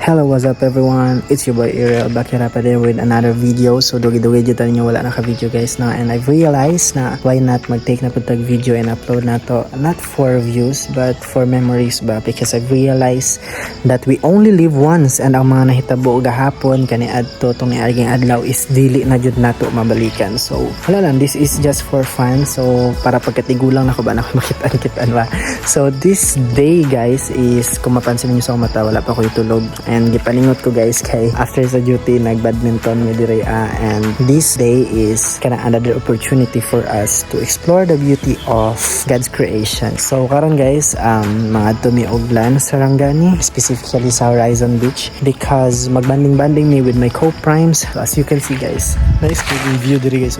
Hello, what's up everyone? It's your boy Ariel back here pa din with another video. So dugi-dugi dito ninyo wala naka-video guys na, and I've realized na why not mag-take na po tag video and upload na to, not for views but for memories ba, because I've realized that we only live once, and ang mga nahitabo gahapon kani adto tong niaging adlaw is dili na jud nato mabalikan. So wala lang, this is just for fun, so para pagkatigulang nako ba na makitaan ba. So this day guys is, kung mapansin niyo sa mata wala pa ko itulog, and gipaningot ko guys kay after sa duty nag-badminton mi dire, and this day is kana another opportunity for us to explore the beauty of God's creation. So karon guys, mga tumioglan sa Sarangani, specifically sa Horizon Beach, because magbanding-banding me with my co-primes. So, as you can see guys, nice view dire guys.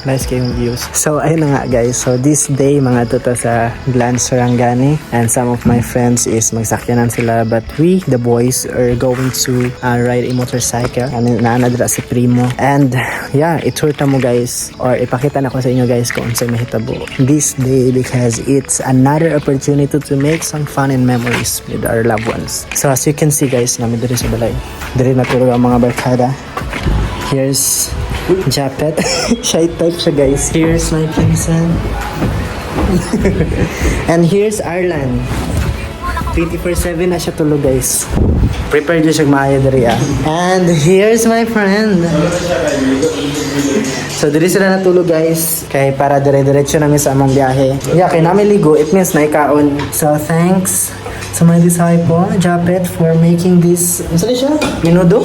Nice kayong views. So ayun na nga guys, so this day mga tuta sa Glan Sarangani, and some of my friends is magsakyanan sila, but we the boys are going to ride a motorcycle, and naanadra si Primo, and yeah, itour mo guys, or ipakita na ko sa inyo guys kung saan mahitabo this day, because it's another opportunity to make some fun and memories with our loved ones. So as you can see guys, namin diri sa balay, diri natulog ang mga barkada. Here's Japet. Shy type siya guys. Here's my pinsan. And here's Arlan. 24/7 na siya tulog guys. Prepare nyo siya maayo dari ah. And here's my friend. So diri sila natulog guys, kay para dire-diretso namin sa among biyahe. Yeah, kay namin ligo, it means naikaon. So thanks sa my disciple, Japet, for making this, ano siya? Minudo?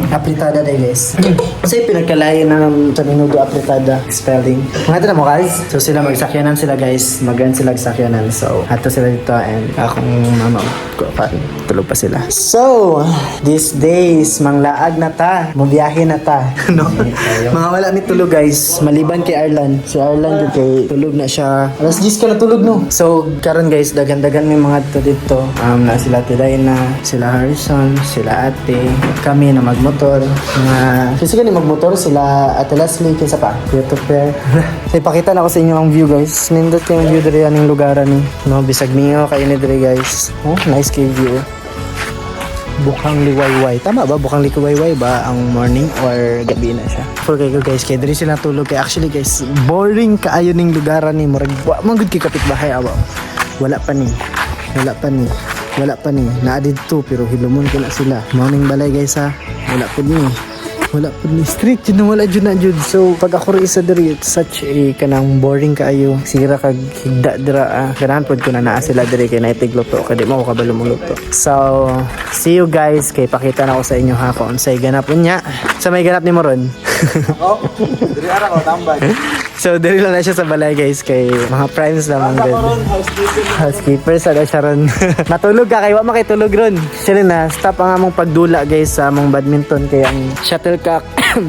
Apritada day guys. Kasi pinagkalayan na sa minudo apritada spelling. Mga ito na mo guys. So sila magsakyanan sila guys. Magan sila magsakyanan. So ato sila dito, and akong mama ko pa. Tulog pa sila. So, these days, manglaag na ta. Mabiyahe na ta. No? Mga wala ni tulog guys. Maliban kay Arlan. Si Arlan kay tulog na siya. Alas 10 ka na tulog no? So, karon guys, dagan-dagan may mga to dito. Na sila Tidayna, sila Harrison, sila ate, kami na magmotor. Kasi ni magmotor, sila ate Leslie, kinsa pa? YouTuber. So, ipakita na ko sa inyo ang view guys. Nindot yung view diri aning lugaran ni. No, bisag mingo kayo ni diri guys. Oh, nice kay view. Bukang liwayway. Tama ba? Bukang liwayway ba ang morning or gabi na siya? For kayo guys, kaya diri sila tulog. Kaya actually guys, boring kaayo ning lugaran ni. Murag, magud kay kapitbahay awa. Wala pa ni. Naadid to, pero hilumon ko na sila. Morning balay guys ha. Wala pa ni. Street, yun wala dyan na dyan. So, pag ako rin isa diri, it's such a kanang boring kaayo. Sira kag higda dira. Ganahan po ko na naa sila diri kay naitig luto. Kaya di mo ako kabalo mo luto. So, see you guys. Kay pakita na ako sa inyo ha kung sa'y ganap niya. Sa may ganap ni Moron. Oh, diri ara ko tambay. So, diri lang na siya sa balay guys. Kay mga friends naman good. Housekeeper sa Sharon. Matulog ka, kay wa makitulog ron. Sila na, stop ang among pagdula guys sa among badminton. Kaya ang shuttlecock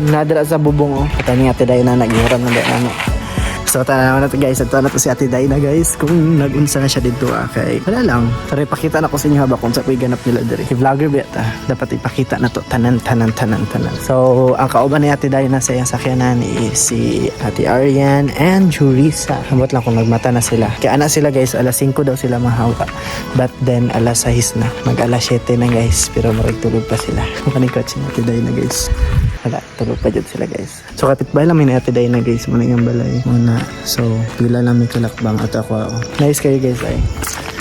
nadara sa bubong. Ito ni Ate Day na naghiram na ano. So tanaw na to guys, ito na to si Ate Day na guys, kung nagunsa na siya dito kay wala lang, pero ipakita na ko sa inyo haba kung sa kuy ganap nila diri. Vlogger ba ta, dapat ipakita na to tanan. So ang kauban ni Ate Day na sa iyang sakyanan is si Ate Arian and Jurisa. Habot lang kung nagmata na sila, kaya ana sila guys, alas 5 daw sila mahawa, but then alas 6 na, mag alas 7 na guys, pero maragtulog pa sila. Kung kaning coach ni Ate Day na guys, wala, tulog pa dyan sila guys. So kapitbahay lang may Ate Day na guys, muna yung balay muna. So pila lang may kalakbang at ako. Nice kayo guys ay.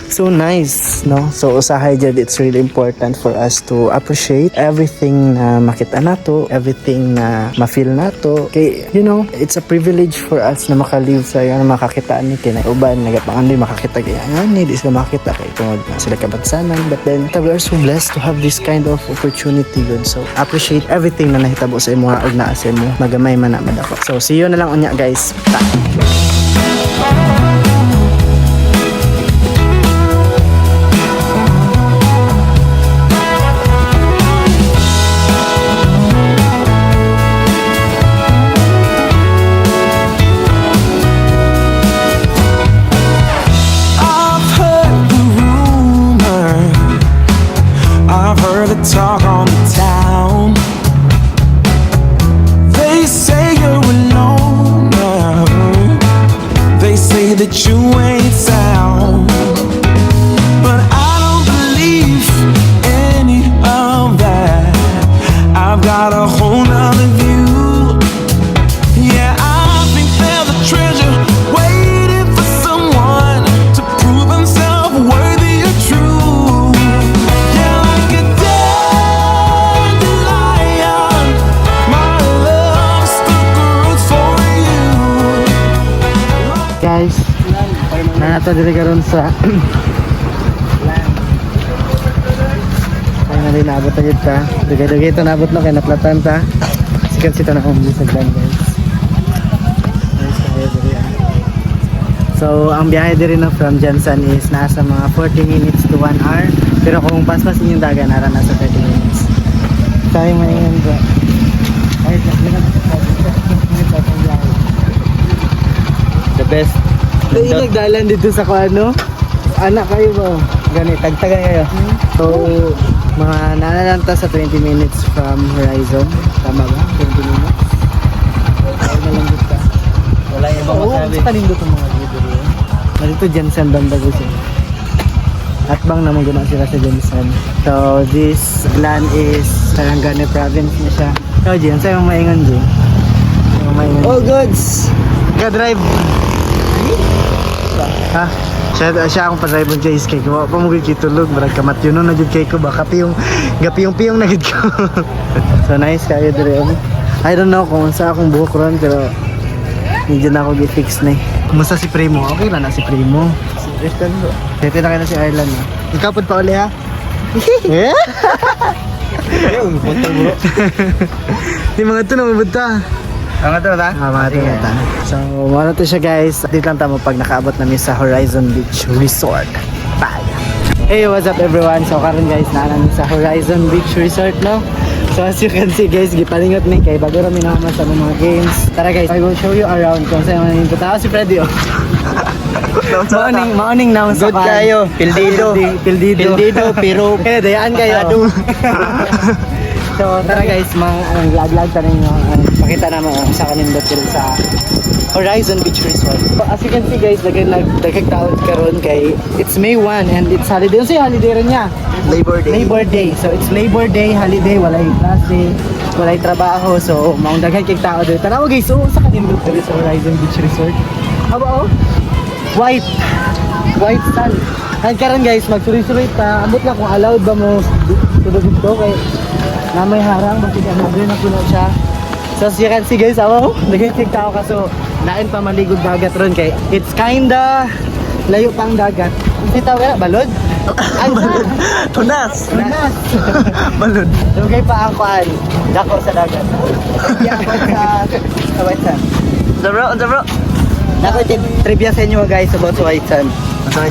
So nice, no? So usahay dyan, it's really important for us to appreciate everything na makita nato, everything na ma-feel nato. Okay, you know, it's a privilege for us na makalive sa yan, makakitaan ni kinay uban, nagapangandoy makakita kaya nga, di sila makita kay tungod na sila kabansanan, but then we are so blessed to have this kind of opportunity good. So appreciate everything na nahitabo sa imo og naa sa imo, magamay man na madako. So see you na lang unya guys. Talk on the town. They say you're alone now. They say that you ain't sound, but I don't believe ta diri karon sa ay na rin naabot na yun ta. Dugay-dugay ito naabot no kay naplatan ta. Sikat sita na kung sa glan guys. Nice kayo diri ah. So ang biyahe diri na from Jansan is nasa mga 40 minutes to 1 hour. Pero kung paspas inyong dagan nara nasa 30 minutes. Tayo maingan ko. Ay, The best. Ay, nagdalan dito sa kuano. Anak kayo ba? Gani, tagtagan kayo. So, mga nanananta sa 20 minutes from Horizon. Tama ba? 20 minutes? Ay, malambot ka. Wala yung ibang masabi. Sa kanindot ang mga video rin. Narito Jensen banda ko siya. At bang naman guna sila sa Jensen. So, this land is Sarangani province na siya. So, Jen, sa'yo yung maingon, Jen? Yung maingon. All goods. Ka-drive. Ha? Siya akong pa-drive ng Jay's cake. Wala pa mo kitulog. Marag kamat yun na jud cake ko. Baka gapiyong-piyong na gid ko. So nice kayo dire. I don't know kung sa akong buhok ron pero medyo na ako gi-fix na eh. Kumusta si Primo? Okay lang na si Primo. Si Tristan bro. Tete na kayo na si Ireland. Ikaw po pa uli ha? Eh? Ayun, punta bro. Di mga ito na mabunta. Ang ito na ta? Mga ito. So, muna to siya guys. Dito lang tamo pag nakaabot namin sa Horizon Beach Resort. Bye! Hey, what's up everyone? So, karon guys, naanan sa Horizon Beach Resort, no? So, as you can see guys, gipalingot ni kay bago rami naman sa mga games. Tara guys, I will show you around kung saan man yung tao si Freddy, oh. Morning now sa Good kayo. Pildido. Pildido, pero kaya dayaan kayo. So tara guys, ang lag-lag ta ninyo. Pakita naman sa kanindot dito sa Horizon Beach Resort. So, as you can see guys, dagag taon karon kay it's May 1 and it's holiday. Ano holiday rin niya? Labor Day. Labor Day. So it's Labor Day, holiday, walay klase, walay trabaho. So maong daghan kay tao dito. Tanaw guys, so sa kanindot dito sa Horizon Beach Resort. Aba oh. White sun. Ay karon guys, magsuri-suri ta. Ambot lang kung allowed ba mo dito kay na may harang bakit ano na puno siya. So as you can see guys, ako nagkikik tao kaso nain pa maligod dagat ron kay it's kinda layo pang dagat. Kasi tao kaya balod? Ang balod. Tunas. Balod. Dugay pa ang kuan. Dako sa dagat. Kaya ako sa White Sand. The bro. Nako trivia sa inyo guys about sa White Sand.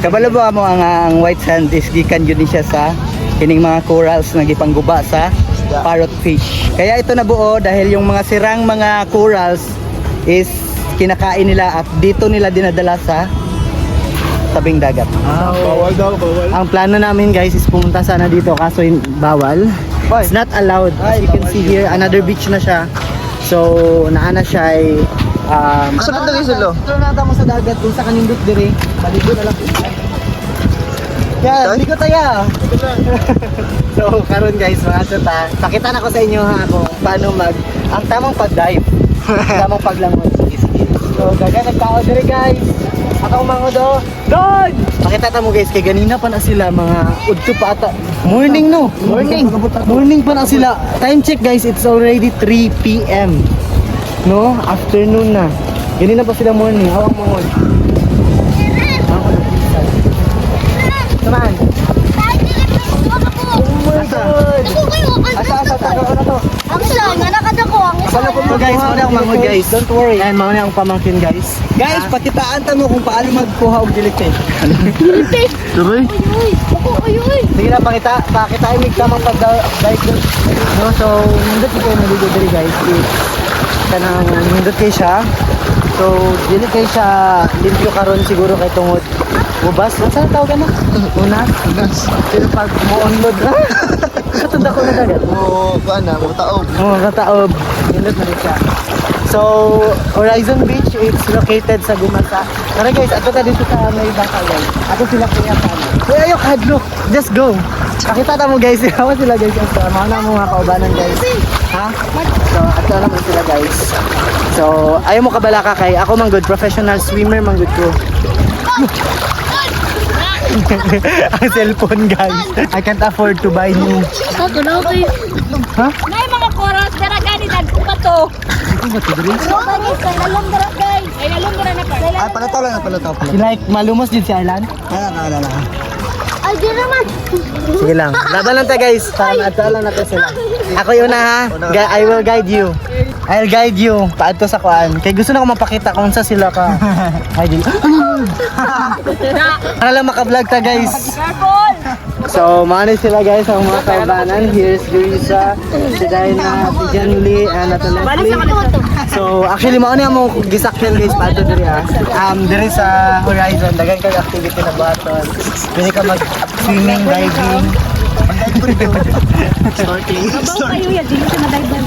Kabalo ba mo ang white sand is gikan yun siya sa kining mga corals na gipangguba sa parrotfish. Kaya ito nabuo dahil yung mga sirang mga corals is kinakain nila at dito nila dinadala sa tabing dagat. Bawal daw, bawal. Ang plano namin guys is pumunta sana dito kaso bawal. It's not allowed. As you can see here, another beach na siya. So, naana siya ay Asa pa dali sulo? Ito na mo sa dagat kung sa kanindot dire. Paligo na lang. Yeah, ligo tayo. So, karon guys, mga tuta, pakita na ko sa inyo ha kung paano ang tamang pag-dive. Tamang paglangoy sa iskis. So, gaganag tao dire guys. Ako mga do. Doon! Pakita ta mo guys, kay ganina pa na sila mga udto pa ata. Morning no? Morning pa na sila. Time check guys, it's already 3 PM. No? Afternoon na. Ganina pa sila morning. Hawak mo mo. Samahan. Oh my God! Asa, tago na to. Ang isa, nga nakadako ang isa. Akala ko mo guys, mauna akong mangod guys. Don't worry. Yan, mauna akong pamangkin guys. Guys, pakitaan ta mo kung paano magkuha og dilikte. Tuloy? Uy, uy. Sige na, pakita yung tamang pag-dive doon. No, so, nandun kayo naligo dali guys. Kanang nandun kayo siya. So, dili kayo siya limpyo karon siguro kay tungod. Ubas, saan tawag na? Unas? Unas. Pero pag mo-onload na. Katunda ko na dagat. Mo taob. Oo, kataob. Nindot na rin siya. So, Horizon Beach, it's located sa Gumasa. Tara guys, ato ta dito sa may baka guys. Ato sila kuya sana. Uy, ayok, hadlock. Just go. Pakita na mo guys. Hawa sila guys. So, mga na mga kaubanan guys. Ha? So, ato na mo sila guys. So, ayaw mo kabalaka kay ako man good professional swimmer man good ko. Ang cellphone guys. I can't afford to buy new. Ako na, okay. Ha? Nay, mga oras dara gani dagko pa to. Ano ba guys? Kay lalom dara guys. Kay lalom dara na pa. Ah, palataw lang, palataw. Like, malumos din si Arlan? Ala. Ay di naman. Sige lang. Laban lang tayo guys. Para lang natin sila. Ako yun na ha. I will guide you. I'll guide you. Paadto sa kuan. Kaya gusto na ko mapakita kung sa sila ka. Ay di. Para lang maka-vlog ta guys. Careful. So, maano sila guys ang mga kaubanan. Here's Grisa, si Dina, si Janly, and Ate Leslie. So, actually maano mo gisakyan guys paadto diri ha. Diri sa Horizon, dagan kag activity na baton. Pwede ka mag-swimming, diving. Snorkeling. Kayo ya dili ka na dive.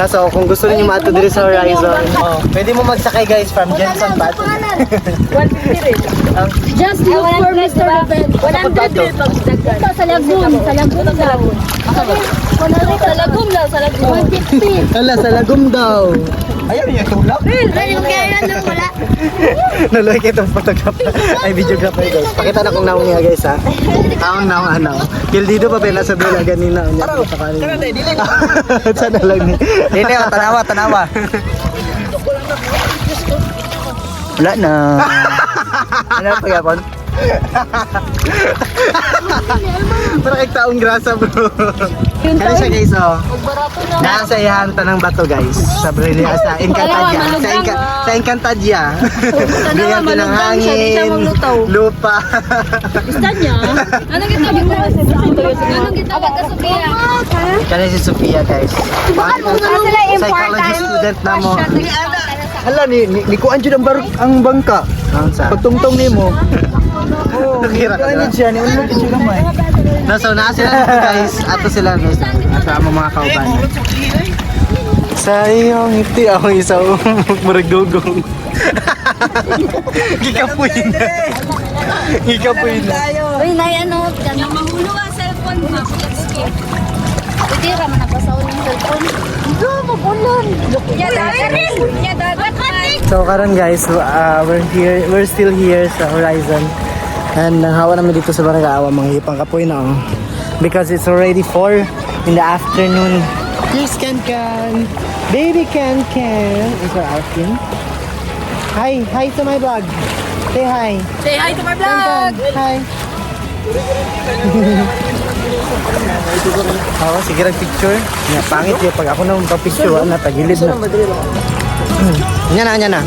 So, kung gusto niyo maato diri sa Horizon, pwede mo magsakay guys from Jensen Baton. 150 rin. Just look for Mr. Raven. 100 rin pagdagan. Ito sa Lagoon. Sa Lagoon daw. Sa Lagoon daw. Sa Lagoon. 150. Hala, sa Lagom daw. Ayaw niya tulak. Ay, yung kaya na wala. Naloy ka itong photographer. Ay, videographer guys. Pakita na kung naong niya guys ha. Taong naong ano. Pildido pa ba nasa bila ganina. Sana lang ni. Dili, tanawa. Wala na. Ano pa yapon? Para kay taong grasa bro. Kaya siya guys oh. Nasa ihan tanang bato guys. Sa Brilia sa Encantadia. Sa Encantadia. Bigyan din ng hangin. Lupa. Gusto niya? Anong gitawag ka? Anong gitawag ka, Sophia? Kaya si Sophia guys. Psychology student na mo. Hala, ni kuan dyan ang bangka. Ang sa. Pagtungtong ni mo. Nakira ka na. Siya, ni unlo siya gamay. So, naa sila dito guys. Ato sila guys. Ato ang mga kauban. Sa iyong ngiti ako isa maragdugong. Gikapuin na. Gikapuin na. Uy, nay, ano? Ganang mahulo ang cellphone mo. Pwede ka man napasaon yung cellphone. Ito, magulan. Nya dagat. Nya dagat. So karon guys, we're still here sa Horizon. And nanghawa namin dito sa Barangay Awa mga hipang kapoy na oh. Because it's already 4 in the afternoon. Here's Can. Baby Can is our outing. Hi to my vlog. Say hi. Say hi to my vlog. Hi. Sige lang picture. Nga, pangit yun. Pag ako na magpa-picture, wala na, tagilid na. Yan na.